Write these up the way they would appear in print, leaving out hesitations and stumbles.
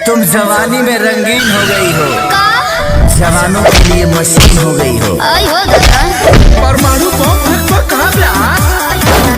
तुम जवानी में रंगीन हो गई हो, जवानों के लिए मशीन हो गई हो। परमाणु बम कहाँ पे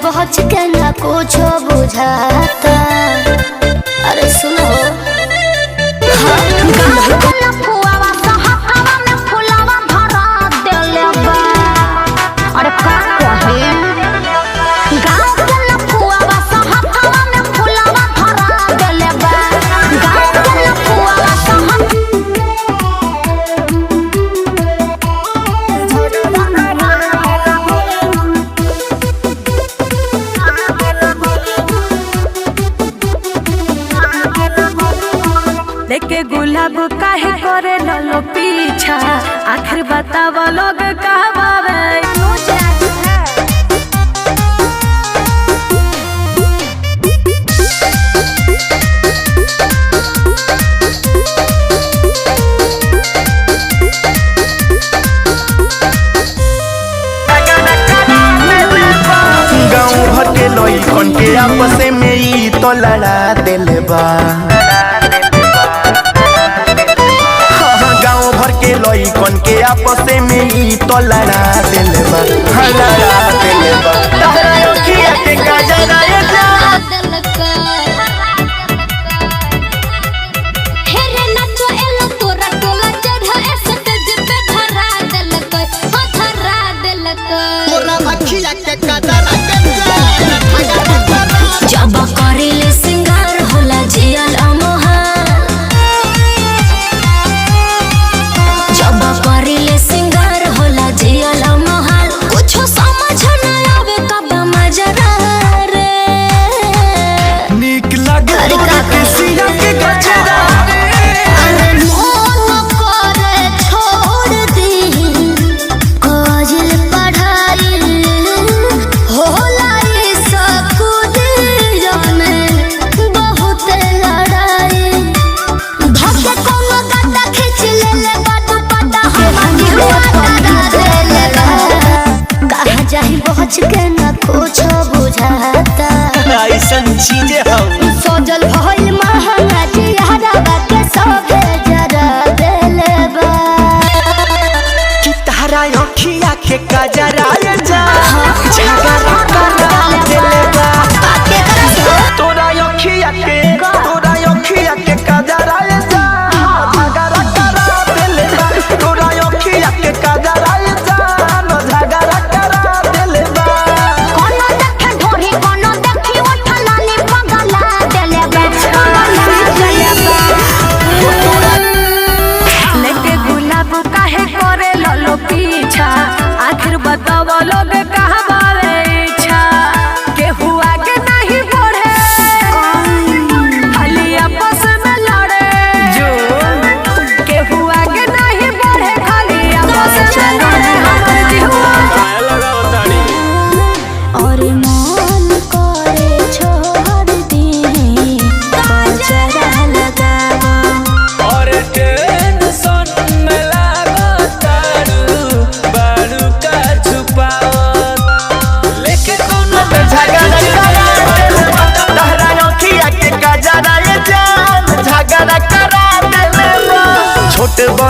पहुँच के ना कुछ बुझाता। अरे सुनो देखे गुलाब काहे करे लो पीछा, आखिर बताव लोग कहवावे गाँव भर के लइकन के आपस में ई तो लड़ा दिल बा। लइकन के आपस में ई तो लड़ा दिल बा, लड़ा दिल बा। तहरा अखिया के काजरा जब करेले सिंगार होला जियल अमोहार, जब करेले सिंगार होला जियल अमोहार, कुछ समझ न आवे कब मजरा रे। नीक लगे किसिया के गजरा अरे मन करे छोड़ दी काजल पढ़ाई, होला पहुँच के न कुछ बुझाता। ऐसन चीजें हम सजल भइल महंगा जियारा के सभे जरा देले बा। कि तारा अखिया के काजरा जा झगड़ा करा देले बा।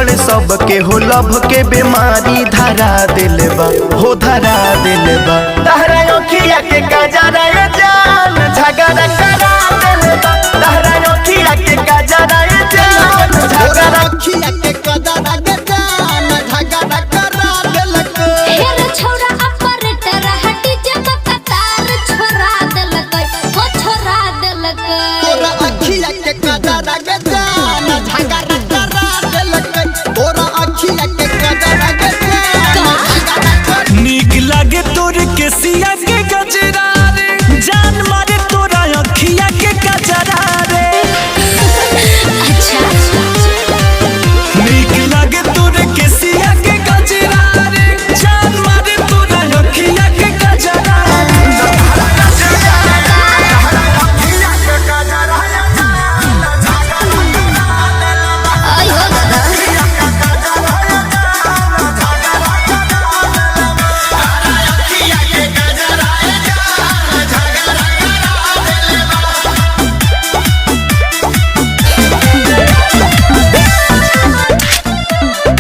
बड़े सबके हो लभ के बीमारी धरा दिल बा हो धरा दिल बा तहरा अखिया के गजरा जान झगड़ा करा दिल बा तहरा अखिया के गजरा जान झगड़ा अखिया के गजरा जान झगड़ा करा दिल को हेर छोरा ऑपरेटर हटी जे कतार छोरा दिल कोई हो छोरा दिल को तोरा अखिया के गजरा जान झगड़ा करा दिल को तोरा अखिया के गजरा जान नीक लागे तोर के सिया के गजरा रे जान मारे तोरा अखिया के गजरा रे अच्छा नीक लागे तोर के सिया के गजरा रे जान मारे तोरा अखिया के गजरा आई हो दादा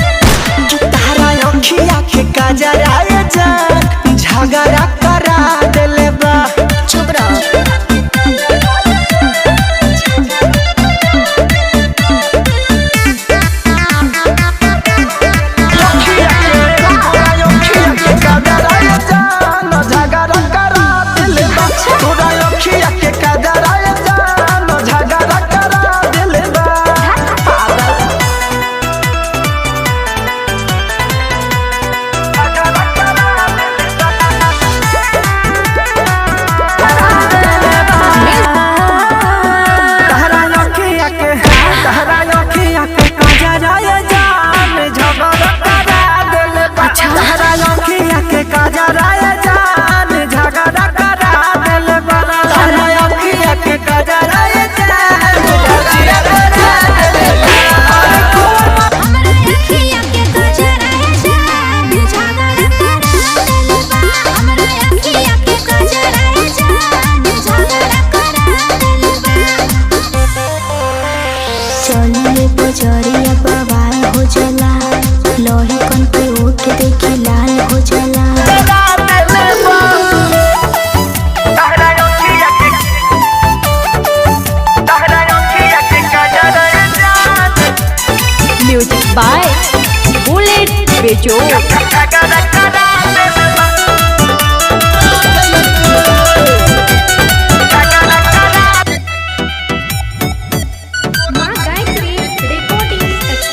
तहरा अखिया के गजरा जान झगड़ा करा दिल बा चुप रहो चलिए बजरिया बवाल हो जाला लोही कन पे उठ देखी लाल हो जाला म्यूजिक बाय बुलेट बेजो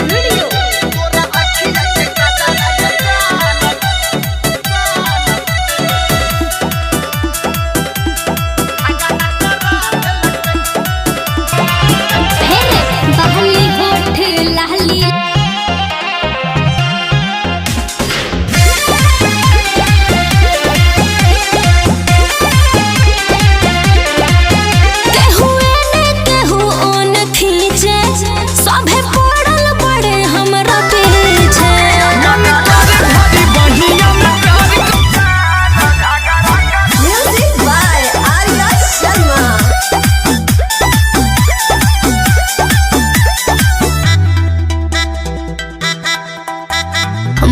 तोरा अखिया के गजरा बहली होठ लाली केहू एने केहू ओन खींचे सभे पड़ल बड़े हमरा पीछे म्यूजिक बाय आर्या शर्मा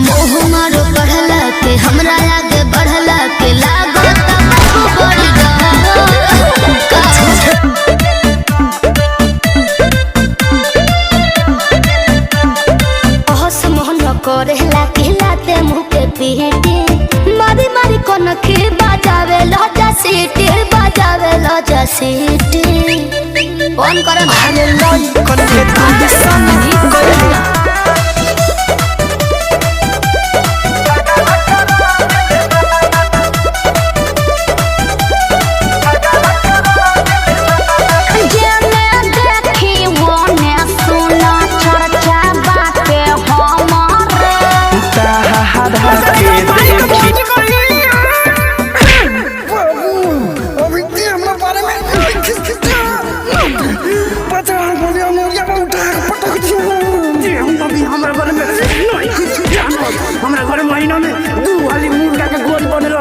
मोह मारो बढ़ला के हमरा आगे बढ़ला के लागत बाबू बढ़ हस मोहन करेला खिलाते मुँह के पीटी मारी मारी कोन के बजावे लजा सीटी बजावे लजा सीटी फोन कर हमरा घर महीना में 2 वाली मुर्गा के गोल बनलो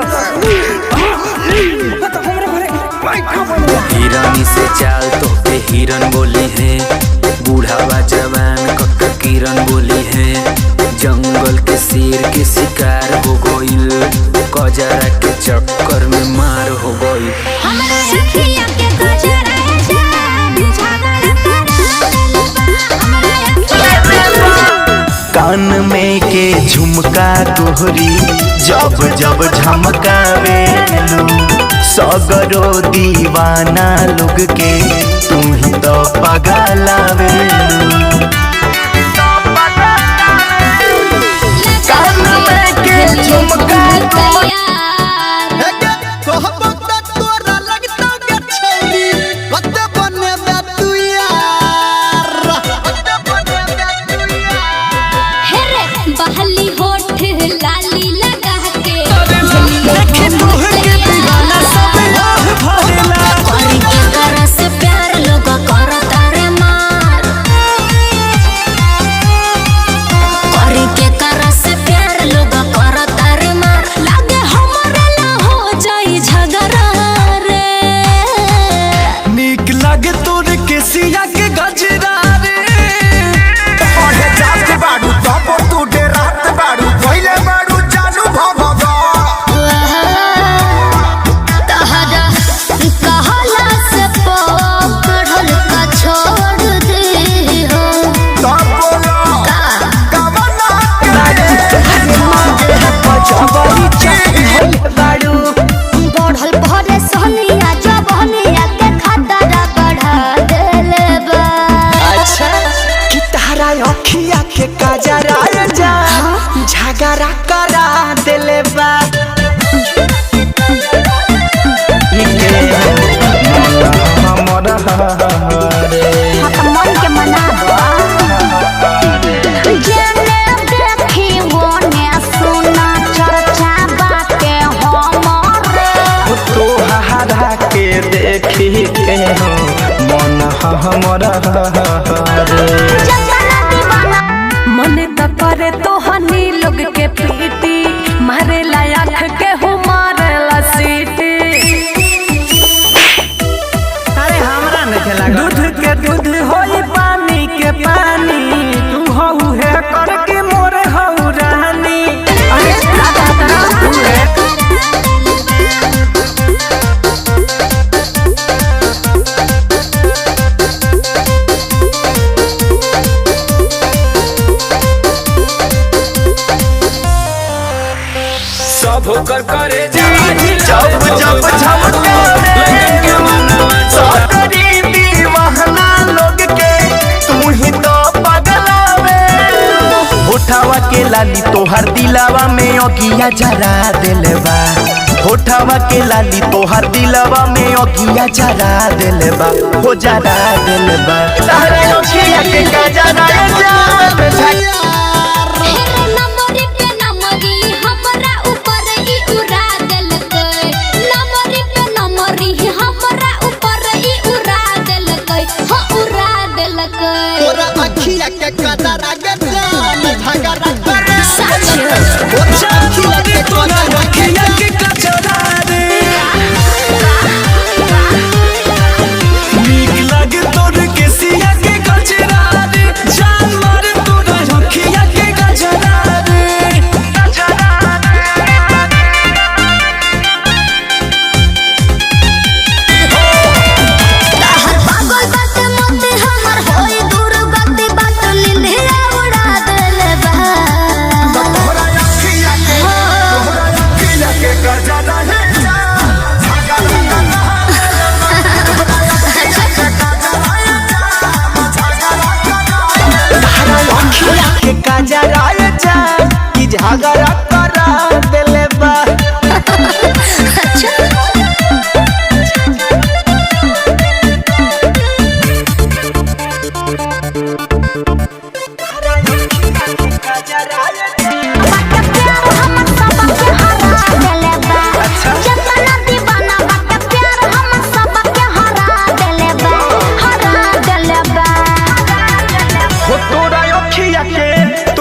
हिरनी से चाल तो पे हिरन बोली है बूढ़ावा जवान कक्का की हिरन बोली है जंगल के शेर के शिकार हो गईल कजरा के चक्कर में मार हो गई। कान में के झुमका तोहरी जब जब झमकावेलू सगरो दीवाना लोग के तू ही तो पगलावेलू। कान में के झुमका झगड़ा करा दिले बा। मन के मना के देखी के हो मन हमरा मने त करे तो हनी लोग के पीटी मारे लायक के हो मारे ला सीटी। अरे हमरा नहीं खेला दूध के दूध होई पानी के पानी तू हऊ है करके मोरे हऊ रानी। अरे होकर करे जब जब झमकावे दीवाना लोग के तू ही तो पगलावे। होठावा के लाली तोहर दिलावा में अगिया जरा दिले बा। होठावा के लाली तोहर दिलावा में अगिया जरा दिले बा हो जरा दिले बा। तारे अखिया के गजरा जान झगड़ा करा दिले बा।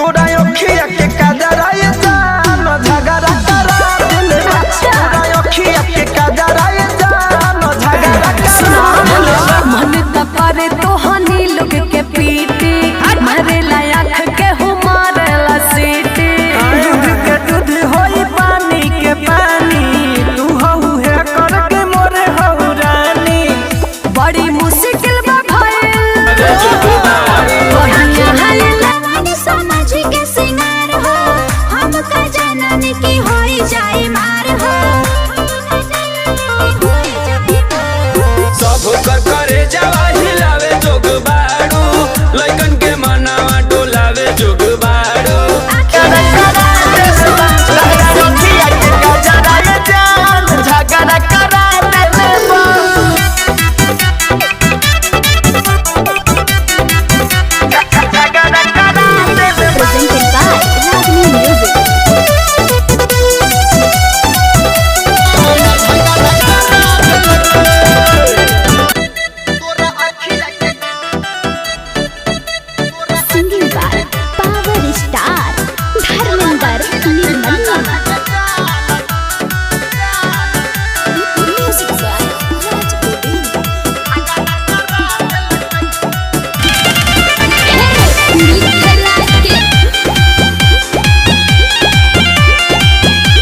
तोरा अखिया के काजरा ओकर करे जावा हिलावे जोग बाड़ू लइकन के मनावा डोलावे जोग बाड़ू अखिया के कजरा ये जान झगड़ा करा देले बा Presented by Ragini Music. Singing by Power Star Dharmender Nirmal. Music by Raj Govind.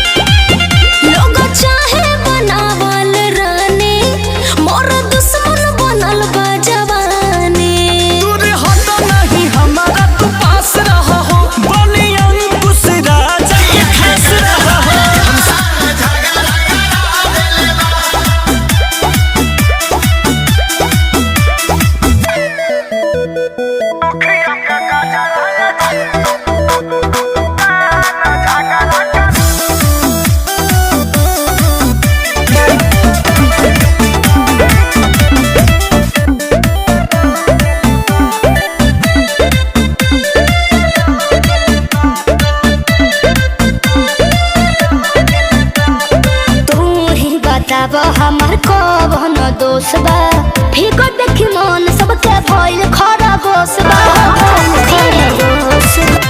लोग चाहे बनावल रानी मोर दुश्मन बनल बा जवानी दूर हट नहीं हमारा तू पास रहा हो बनी अंकुश राजा के खास रहा हो तू ही बताब हमार कौन दोष बा फिकर देखी मन सबके भइल खरगोश बा खरगोश बा।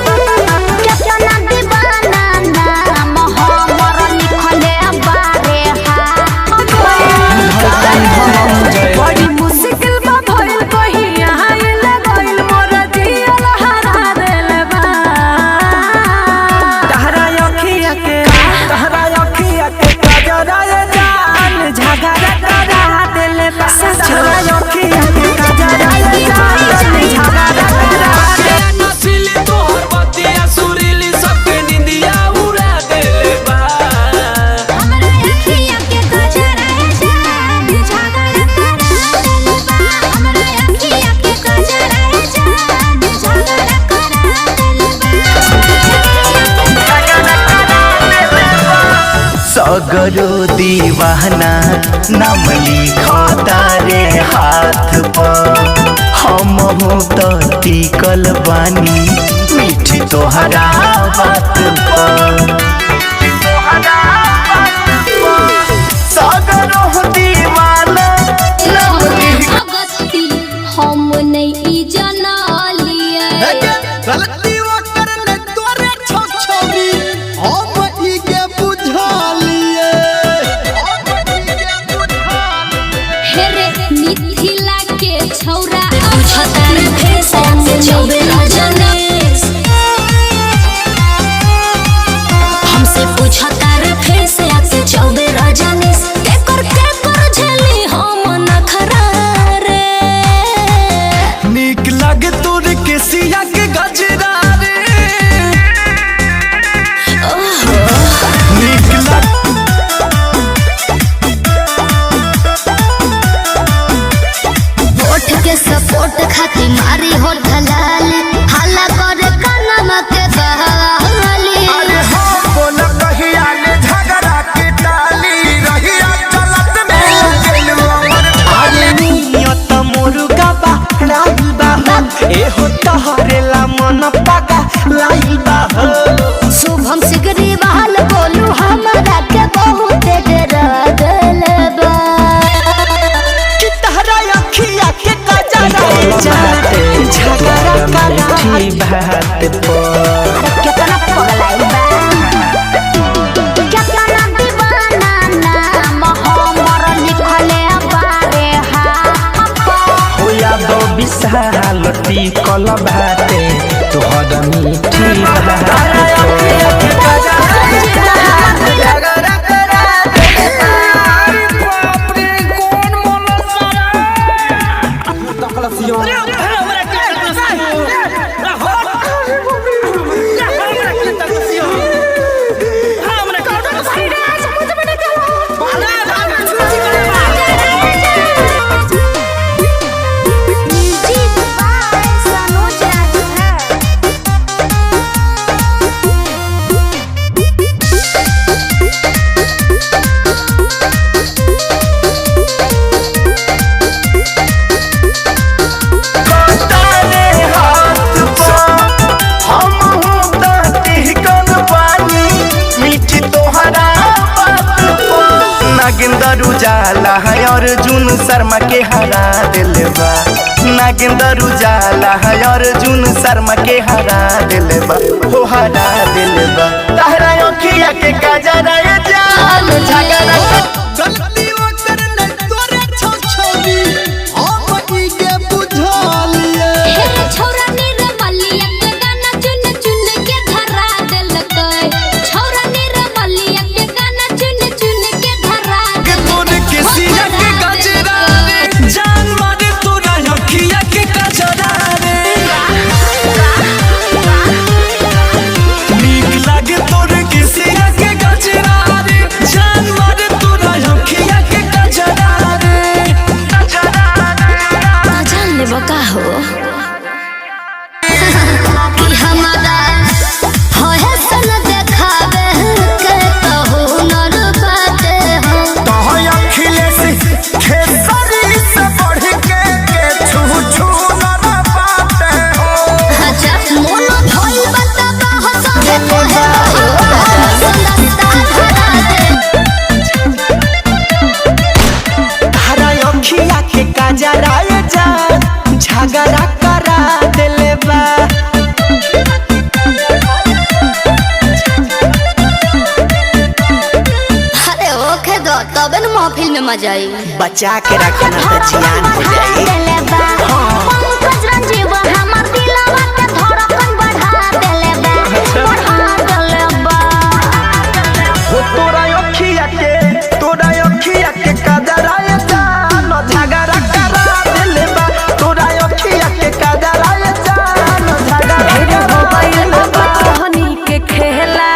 केतना दीवाना नाम हमर लिखले बारे बड़ी मुश्किल बा भइल कहिया आइल गइल मोर जियल हरा देले बा तहरा अखिया के कजरा ये जान झगड़ा करा देले बा तहरा अखिया के कजरा ये जान झगड़ा करा नसीली तोहर बतिया सुरीली सबके निंदिया उड़ा देले बा हमरा अखिया के कजरा जान झगड़ा करा देले बा हमरा अखिया के कजरा जान झगड़ा करा देले बा सगरो दीवाना नाम लिखता रे हाथ पर हम हो तो टिकल बानी मीठी तोहरा बात पर सगरो दीवाना नाम अगस्ती हम नहीं जना लिए गलती वो करने तोरे छोरी हम ई के बुझा लिए हेरे मिथिला के छौरा पूछतर फैशन से चौबे रजनीश हमसे पूछतर फैशन से चौबे रजनीश केकर झेली हम नखरा रे नीक लगे तोर के सिया के गजरा रे नीक लग होठ के सपोर्ट खाती मारी होठ लाल हल्ला करे कानमा के बहाली अरे हो बोल कहिया ने झगड़ा के टाली रहिया चलत में गेल हमर अरे नियत मुर्गा बा राइल बा एहो तहरेला मन पागा लाइल बा शुभम सिगरी बहाल बोलू हमरा के बहुत डरा देले बा कि तहरा अखिया के कजरा ये जान झगड़ा करा बात पर केतना पगलाइल बा केतना दीवाना नाम हमर लिखले बारे होया दो विशाल टिकल भाते तोहर मीठी उजाला है अर्जुन शर्मा के हरा दिले बा नागेंद्र उजाला है अर्जुन शर्मा के हरा दिले बा हो हरा दिले बा तहरा अखिया के काजरा ये जान झगड़ा गलती ओकर न तोरे छोरी हम ई के बुझलिए छौरा निर्मलिया के गाना चुन चुन के धरा देलकै छौरा निर्मलिया के गाना चुन चुन के धरा तोरे के सिया के गजरा रे जान मारे तोरा अखिया के गजरा रे नीक लागे तोरे के सिया के गजरा रे जान मारे तोरा अखिया के गजरा रे जान ले बका हो कि हमारा होए सन देखावे के कहू नर बाटे हो तो अखिलेश खेसरी से बढ़ के छू छू न पाते हो अच्छा मोन भइल बताबा हसबे कोहे सुंदरता धरा दे हरा अखिया के काजरा ये जान झगड़ा करा दिले बा अरे ओके दो तबे न महफिल में मजा आई बचा के रखना तो जियान हो जाई पंकज रंजीव हमर दिलवा के धड़कन बढ़ा देले बा बढ़ा देले बा हो तोरा अखिया के काजरा ये जान झगड़ा करा दिले बा तोरा अखिया के काजरा ये जान झगड़ा हनी के खेला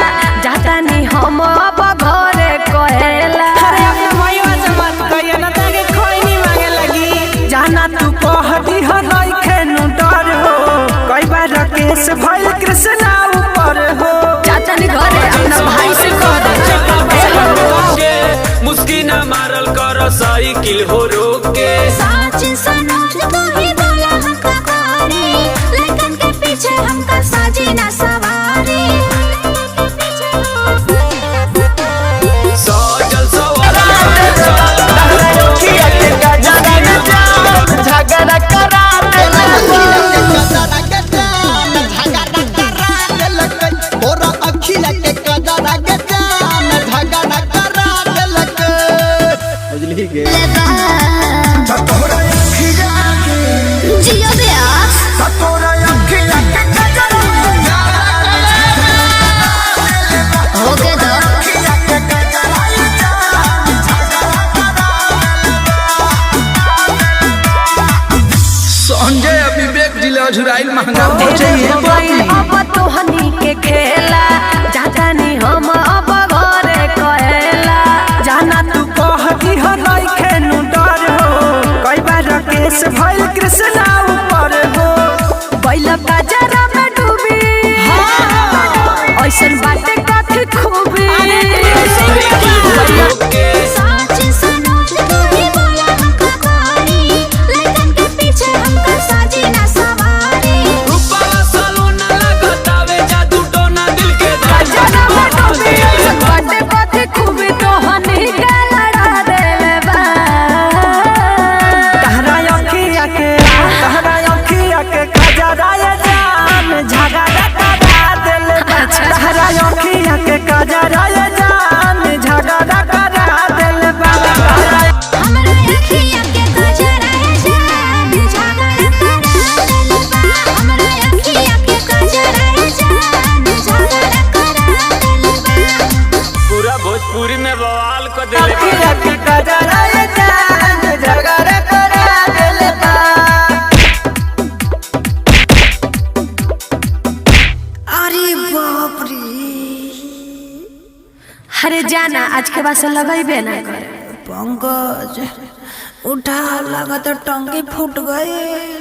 जाता नी हम अब घरे कहेला अरे अपने भईवा से मत कहिए ना ताके खोइनी मांगे लगी जाना तू कहती हो नहीं खेनु डर हो कई बार केस भइल कृष्णा ऊपर हो जाता नी घरे अपना भाई से कह दे मुस्की ना मारल कर साइकिल हो रोक के सच सनोज तू ही बोला हमका करे लेकिन के पीछे हमका साजी ना सवारी सजल सवारा अखिया के काजरा ये जान झगड़ा करा दिले बा कजरा के जान झगड़ा करा देलकै तोरा अखिया के कजरा के जान झगड़ा करा देलकै बुझली गे तोरा अखिया के जियो ब्यास तोरा अखिया के काजरा ओके दो अखिया के काजरा ये जान झगड़ा करा संजय विवेक जिला झुराइल महंगा अब तो हनी के खेला जाता नी हम अब घरे कहेला जाना तू कहती हो नहीं खेनु डर हो कई बार केस भइल कृष्णा ऊपर हो बैल बाजारा में डूबी ऐसन बाटे कथी खूबी सच सनोज तू ही बोला हमका करे लेकिन के पीछे हमका साजी ना सवारी रूपावा सलोना लगतावे जादू टोना दिल के बाजारा में डूबी ऐसन बाटे कथी खूबी तो हनी के लड़ा देले बा तहरा अखिया के काजरा ये जान झगड़ा करा दिले बा तहरा अखिया के काजरा ये जान झगड़ा करा दिले बा हमरा अखिया के काजरा जान झगड़ा करा देले बा हमरा अखिया के काजरा जान झगड़ा करा देले बा पूरा भोजपुरी में बवाल को दिले अखिया के काजरा ये जान झगड़ा करा दिले बा अरे बाप रे अरे जाना आज के बाद से लगेबे ना करे पंकज उठा लगा तो टंकी फूट गई